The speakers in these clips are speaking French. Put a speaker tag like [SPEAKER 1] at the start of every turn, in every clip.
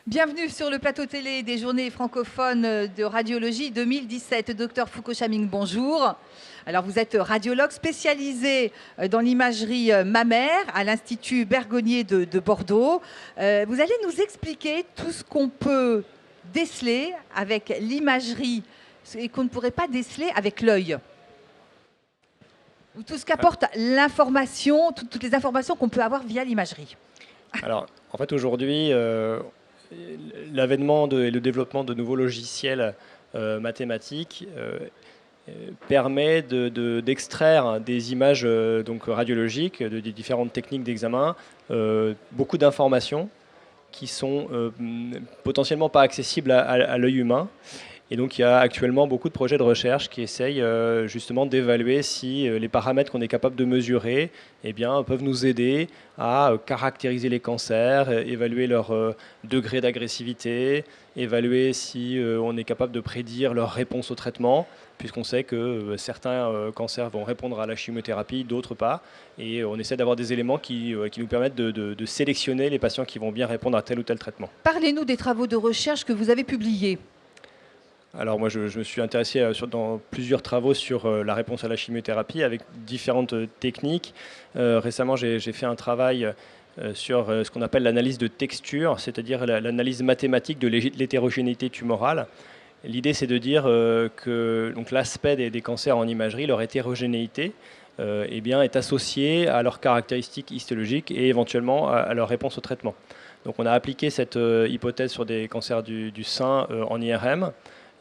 [SPEAKER 1] Bienvenue sur le plateau télé des journées francophones de radiologie 2017. Docteur Foucault-Chaming, bonjour. Alors vous êtes radiologue spécialisé dans l'imagerie mammaire à l'Institut Bergonié de Bordeaux. Vous allez nous expliquer tout ce qu'on peut déceler avec l'imagerie et qu'on ne pourrait pas déceler avec l'œil. Tout ce qu'apporte l'information, toutes les informations qu'on peut avoir via l'imagerie.
[SPEAKER 2] Alors, en fait, aujourd'hui, l'avènement et le développement de nouveaux logiciels mathématiques permet d'extraire des images donc radiologiques, des différentes techniques d'examen, beaucoup d'informations qui sont potentiellement pas accessibles à l'œil humain. Et donc il y a actuellement beaucoup de projets de recherche qui essayent justement d'évaluer si les paramètres qu'on est capable de mesurer peuvent nous aider à caractériser les cancers, évaluer leur degré d'agressivité, évaluer si on est capable de prédire leur réponse au traitement, puisqu'on sait que certains cancers vont répondre à la chimiothérapie, d'autres pas. Et on essaie d'avoir des éléments qui nous permettent de sélectionner les patients qui vont bien répondre à tel ou tel traitement.
[SPEAKER 1] Parlez-nous des travaux de recherche que vous avez publiés.
[SPEAKER 2] Alors moi, je me suis intéressé dans plusieurs travaux sur la réponse à la chimiothérapie avec différentes techniques. Récemment, j'ai fait un travail sur ce qu'on appelle l'analyse de texture, c'est-à-dire l'analyse mathématique de l'hétérogénéité tumorale. L'idée, c'est de dire que l'aspect des cancers en imagerie, leur hétérogénéité, est associée à leurs caractéristiques histologiques et éventuellement à leur réponse au traitement. Donc on a appliqué cette hypothèse sur des cancers du sein en IRM.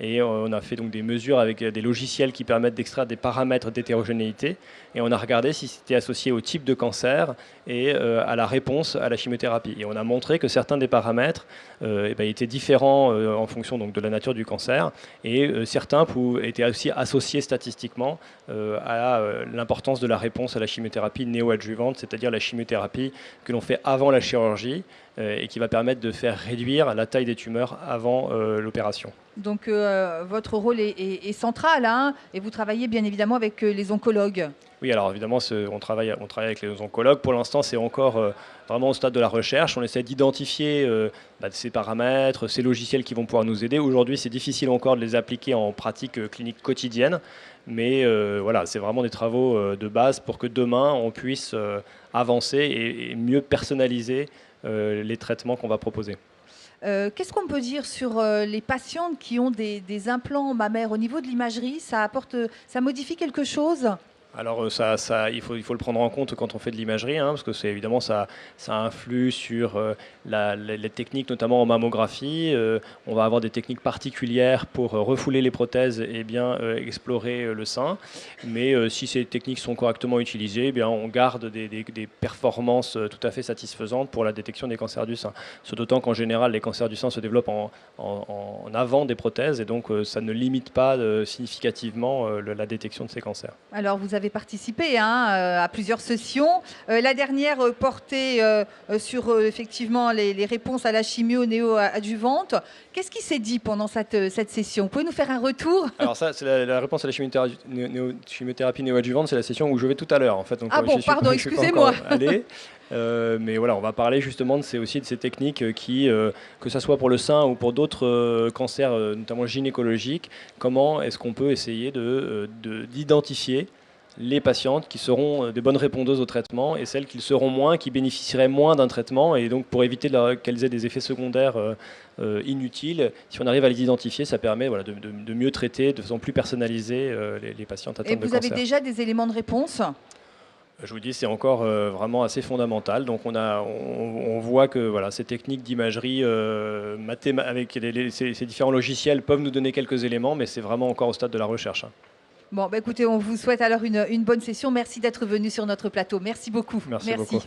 [SPEAKER 2] Et on a fait donc des mesures avec des logiciels qui permettent d'extraire des paramètres d'hétérogénéité. Et on a regardé si c'était associé au type de cancer et à la réponse à la chimiothérapie. Et on a montré que certains des paramètres étaient différents en fonction donc, de la nature du cancer. Et certains étaient aussi associés statistiquement à l'importance de la réponse à la chimiothérapie néoadjuvante, c'est-à-dire la chimiothérapie que l'on fait avant la chirurgie et qui va permettre de faire réduire la taille des tumeurs avant l'opération.
[SPEAKER 1] Donc votre rôle est central, hein, et vous travaillez bien évidemment avec les oncologues.
[SPEAKER 2] Oui, alors évidemment, on travaille avec les oncologues. Pour l'instant, c'est encore vraiment au stade de la recherche. On essaie d'identifier ces paramètres, ces logiciels qui vont pouvoir nous aider. Aujourd'hui, c'est difficile encore de les appliquer en pratique clinique quotidienne. Mais voilà, c'est vraiment des travaux de base pour que demain, on puisse avancer et mieux personnaliser les traitements qu'on va proposer.
[SPEAKER 1] Qu'est-ce qu'on peut dire sur les patientes qui ont des implants mammaires au niveau de l'imagerie? Ça modifie quelque chose?
[SPEAKER 2] Alors il faut le prendre en compte quand on fait de l'imagerie, hein, parce que évidemment ça influe sur les techniques, notamment en mammographie. On va avoir des techniques particulières pour refouler les prothèses et bien explorer le sein. Mais si ces techniques sont correctement utilisées, on garde des performances tout à fait satisfaisantes pour la détection des cancers du sein. Ce d'autant qu'en général, les cancers du sein se développent en avant des prothèses et donc ça ne limite pas significativement la détection de ces cancers.
[SPEAKER 1] Alors vous avez participé à plusieurs sessions. La dernière portait sur effectivement les réponses à la chimio néoadjuvante. Qu'est-ce qui s'est dit pendant cette session? Vous pouvez nous faire un retour?
[SPEAKER 2] Alors ça, c'est la réponse à la chimiothérapie néoadjuvante, c'est la session où je vais tout à l'heure en fait. Donc,
[SPEAKER 1] pardon, excusez-moi.
[SPEAKER 2] Mais voilà, on va parler justement de ces techniques qui, que ce soit pour le sein ou pour d'autres cancers, notamment gynécologiques, comment est-ce qu'on peut essayer d'identifier les patientes qui seront des bonnes répondeuses au traitement et celles qui le seront moins, qui bénéficieraient moins d'un traitement. Et donc pour éviter qu'elles aient des effets secondaires inutiles, si on arrive à les identifier, ça permet de mieux traiter de façon plus personnalisée les patientes atteintes de cancer.
[SPEAKER 1] Et vous avez déjà des éléments de réponse?
[SPEAKER 2] Je vous dis, c'est encore vraiment assez fondamental. Donc on voit que ces techniques d'imagerie avec ces différents logiciels peuvent nous donner quelques éléments, mais c'est vraiment encore au stade de la recherche. Hein.
[SPEAKER 1] Bon, écoutez, on vous souhaite alors une bonne session. Merci d'être venu sur notre plateau. Merci beaucoup.
[SPEAKER 2] Merci beaucoup.